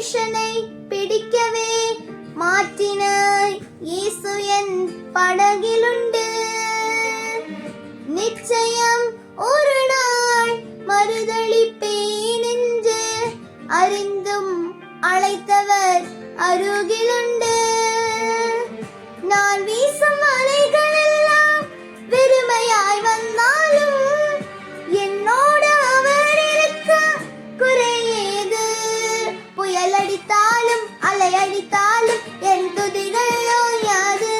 மனுஷனை பிடிக்கவே மாற்றினாய். இயேசு என் படகிலுண்டு. நிச்சயம் ஒரு நாள் மறுதளிப்பேன் என்று அறிந்தும் அழைத்தவர் அருகிலுண்டு. நான் வீசும் அலைகள் எல்லாம் வெறுமையாய் வந்தாலும் என்னோடு அவர் இருக்க குறையேது. புயல் அடித்தாலும் அலை அடித்தாலும் என் துதிகள் ஓயாது.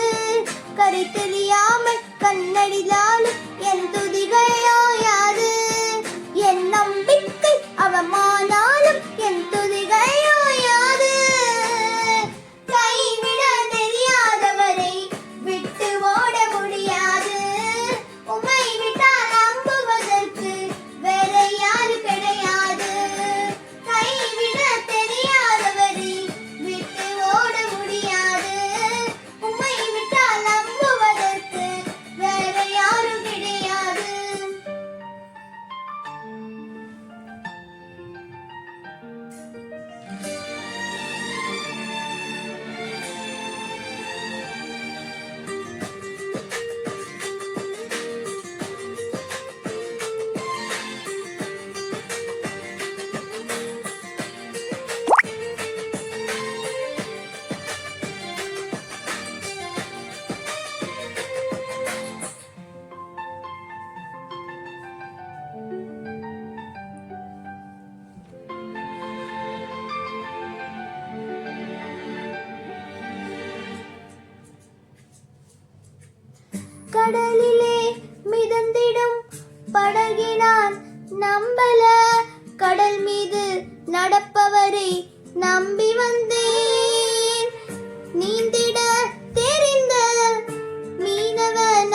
கரை தெரியாமல் கண்ணடிதாலும் என் துதிகள் ஓயாது. என் நம்பிக்கை அவமானாலும் என் துதிகள் ஓயாது. கைவிட தெரியாதவரை விட்டு ஓட முடியாது. உம்மை விட்டால் நம்புவதற்கு வேற யாரு கிடையாது. கைவிட தெரியாதவரை விட்டு ஓட முடியாது. உம்மை விட்டால் நம்புவதற்கு வேற யாரும் கிடையாது. கடலிலே மிதந்திடும் படகினான் நம்பல. கடல் மீது நடப்பவரை நம்பி வந்தேன். நீந்திட தெரிந்த மீனவனாயிருந்தும்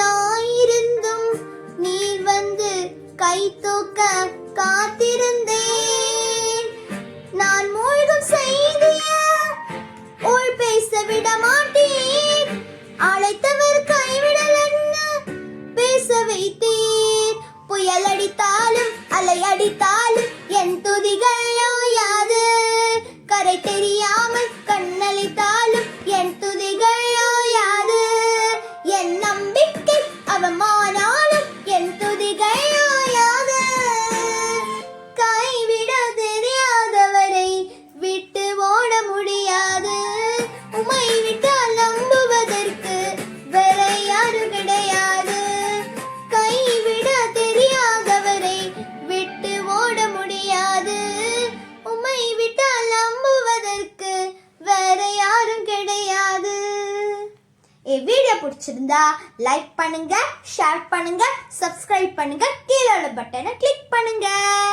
நீர் வந்து கை தூக்க காத்திருந்தேன். நான் மூழ்கும் செய்திய உள் பேச விட மாட்டேன். அழைத்தவர் கைவிடல் என்ன பேச வைத்தீர். புயல் அடித்தாலும் அலை அடித்தாலும் என் துதிகள் ஓயாது. கரை தெரியாமல் கண்ணளித்தாலும் என் துதிகள் ஓயாது. என் நம்பிக்கை அவமானாலும் என் துதிகள் ஓயாது. கைவிட தெரியாதவரை விட்டு ஓட முடியாது. உம்மை விட்டால் நம்புவதற்கு வேற யாரும் கிடையாது. கைவிட தெரியாதவரை விட்டு ஓட முடியாது. உம்மை விட்டால் நம்புவதற்கு வேற யாரும் கிடையாது. வீடியோ பிடிச்சிருந்தா லைக் பண்ணுங்க, ஷேர் பண்ணுங்க, சப்ஸ்கிரைப் பண்ணுங்க, கீழே உள்ள பட்டனை கிளிக் பண்ணுங்க.